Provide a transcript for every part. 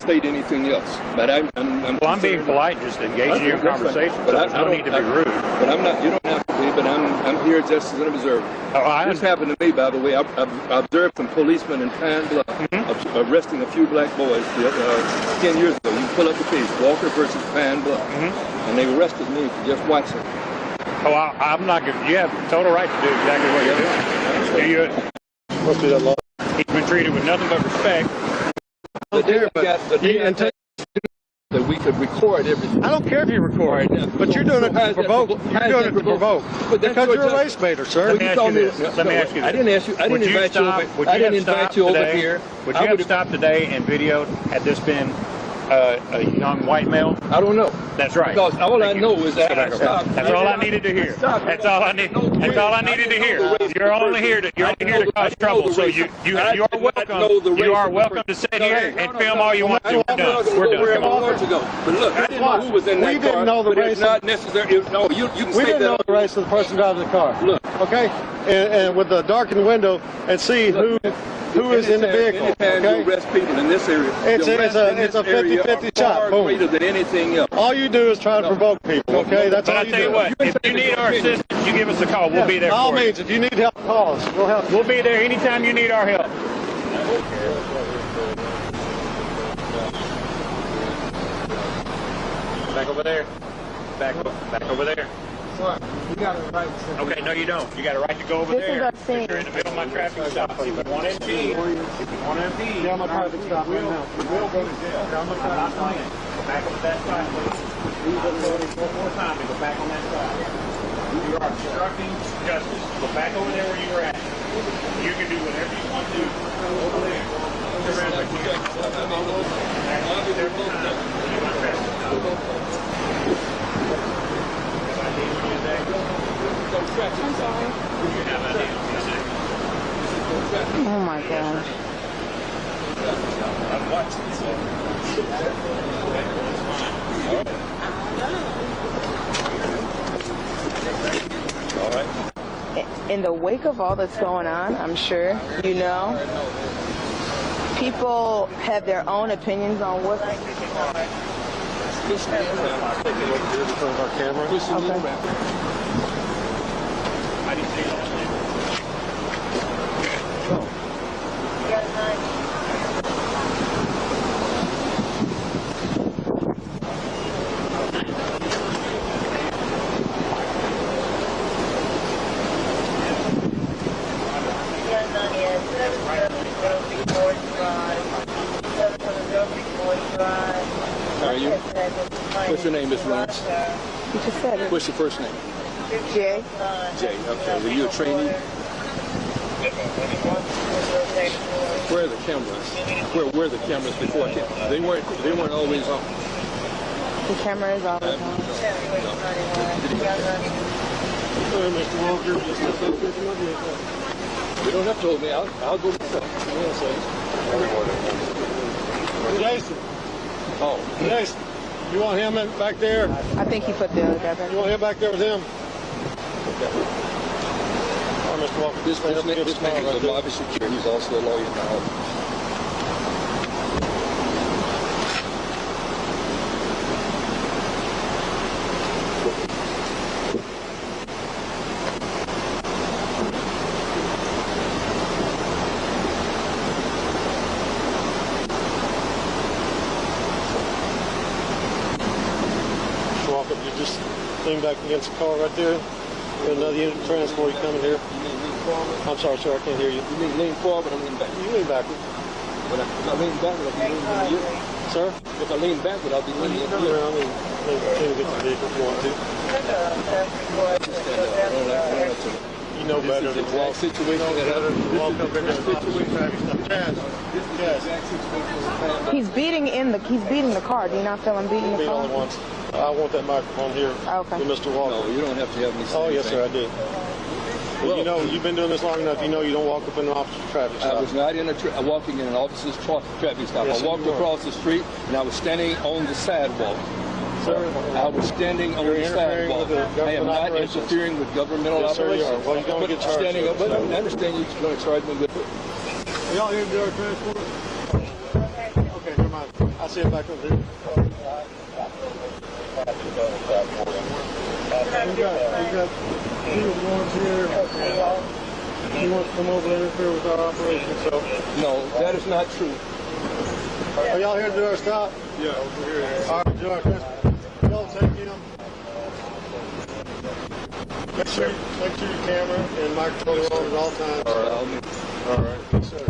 state anything else. But I'm being polite, just engaging you in conversation. But I don't need to be rude. But I'm not. You don't have to be. But I'm here just as an observer. This happened to me, by the way. I observed some policemen in Pine Bluff arresting a few black boys 10 years ago. You can pull up the case, Walker versus Pine Bluff, and they arrested me for just watching. Oh, I'm not good. You have total right to do exactly what you're doing. Must be that law. He's been treated with nothing but respect. That we could record everything. I don't care if you record, but you're doing it to provoke. You're doing it to provoke. Because you're a race baiter, sir. Let me ask you this. I didn't ask you. I didn't invite you over. I didn't invite you over here. Would you have stopped today and videoed had this been a young white male? I don't know. That's right. Because all I know is that I stopped. That's all I needed to hear. That's all I needed to hear. You're only here to cause trouble. So you are welcome. You are welcome to sit here and film all you want to. We're done. We're done. Come on. But look, I didn't know who was in that car. We didn't know the race. It's not necessary. No, you can say that. We didn't know the race of the person driving the car. Look, okay, and with the darkened window and see who is in the vehicle. Anytime you arrest people in this area, it's a 50-50 shot. Boom. Greater than anything else. All you do is try to provoke people. Okay, that's all you do. But I tell you what, if you need our assistance, you give us a call. We'll be there. By all means, if you need help, call us. We'll help. We'll be there anytime you need our help. Back over there. Back over there. What? You got a right to... Okay, no you don't. You got a right to go over there. If you're in the middle of my traffic stop. If you want to impede, Yeah, my traffic stop right now. we'll go to jail. I'm not playing. Go back on that side, please. One more time and go back on that side. You are obstructing justice. Go back over there where you were at. You can do whatever you want to do over there. Turn around like you I'll be there full time. My traffic stop. I'm sorry. Oh my gosh. I'm watching this. All right. In the wake of all that's going on, I'm sure, you know, people have their own opinions on what's... How are you? What's your name, Miss Lawrence? You just said it. What's your first name? Jay. Jay. Okay. Were you a trainee? Where are the cameras? Where were the cameras before? They weren't always on. The camera is always on. Mr. Walker, You don't have to hold me. I'll go myself. Jason. Oh. Jason. You want him back there? I think he put the other guy back. You want him back there with him? Okay. All right, Mr. Walker. This man is obviously secure. He's also a lawyer now. You just lean back against the car right there. Got another unit of transport coming here. I'm sorry, sir, I can't hear you. You mean lean forward, I'm leaning back. You lean backward. If I lean backward, I'll be leaning you. Sir? If I lean backward, I'll be leaning you. Turn around and get the vehicle if you want to. You know better than to walk. Walk up in there. He's beating the car. Do you not feel him beating the car? I want that microphone here Okay. with Mr. Walker. No, you don't have to have me say Oh, yes, sir, I did. Well, you know, you've been doing this long enough. You know you don't walk up in an officer's traffic stop. I was not walking in an officer's traffic stop. Yes, I walked across the street, and I was standing on the sidewalk. Sir, I was standing on the sidewalk. I am not interfering with governmental operations. Sir, you are. Well, you're going to get charged. Standing up, but I understand you're going to charge me with it. Are y'all here to do our transport? Okay, never mind. I see him back over here. We got two ones here. He wants to come over and interfere with our operation, so. No, that is not true. Are y'all here to do our stop? Yeah, over here. All right, George, y'all take him. Make sure your camera and microphone are on at all times. All right. Yes, sir.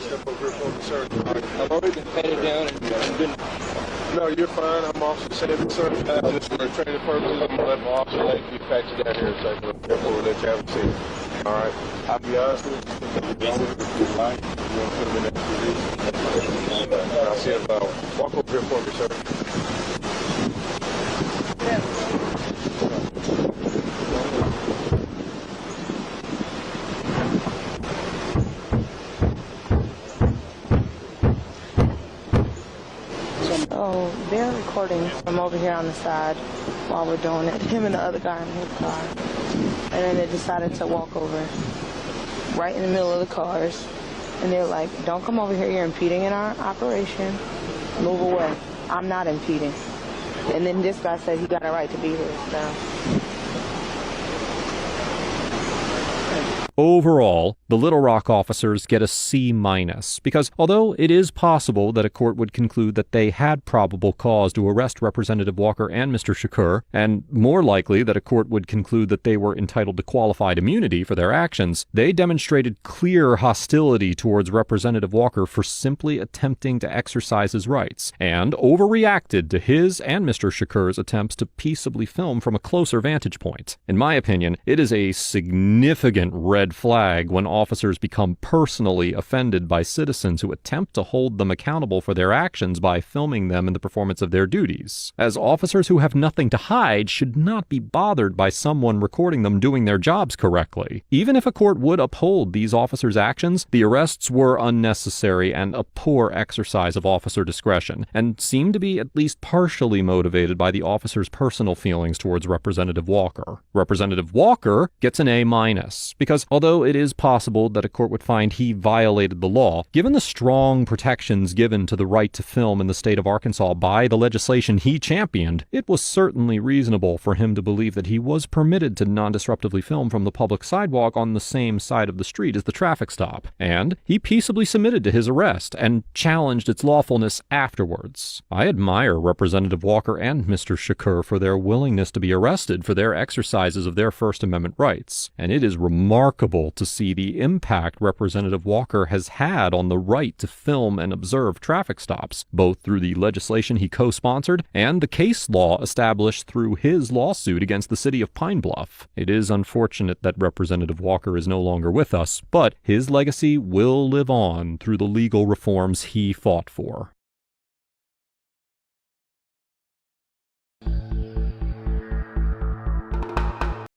Step over here for me, sir. I've already been patted down and been... No, you're fine. I'm Officer Sandy, sir. Just for training purposes, I'm going to let my officer let you patch you down here in a second. Therefore, we'll let you have a seat. All right. I'll be honest with you. You want to put them in that position? I'll see if I'll walk over here for me, sir. So they're recording from over here on the side while we're doing it. Him and the other guy in his car. And then they decided to walk over right in the middle of the cars. And they're like, don't come over here. You're impeding in our operation. Move away. I'm not impeding. And then this guy said he got a right to be here. So. Overall, the Little Rock officers get a C-, because although it is possible that a court would conclude that they had probable cause to arrest Representative Walker and Mr. Shakur, and more likely that a court would conclude that they were entitled to qualified immunity for their actions, they demonstrated clear hostility towards Representative Walker for simply attempting to exercise his rights, and overreacted to his and Mr. Shakur's attempts to peaceably film from a closer vantage point. In my opinion, it is a significant red flag when officers become personally offended by citizens who attempt to hold them accountable for their actions by filming them in the performance of their duties, as officers who have nothing to hide should not be bothered by someone recording them doing their jobs correctly. Even if a court would uphold these officers' actions, the arrests were unnecessary and a poor exercise of officer discretion, and seem to be at least partially motivated by the officers' personal feelings towards Representative Walker. Representative Walker gets an A-, because although it is possible that a court would find he violated the law, given the strong protections given to the right to film in the state of Arkansas by the legislation he championed, it was certainly reasonable for him to believe that he was permitted to non-disruptively film from the public sidewalk on the same side of the street as the traffic stop, and he peaceably submitted to his arrest and challenged its lawfulness afterwards. I admire Representative Walker and Mr. Shakur for their willingness to be arrested for their exercises of their First Amendment rights, and it is remarkable to see the impact Representative Walker has had on the right to film and observe traffic stops, both through the legislation he co-sponsored and the case law established through his lawsuit against the city of Pine Bluff. It is unfortunate that Representative Walker is no longer with us, but his legacy will live on through the legal reforms he fought for.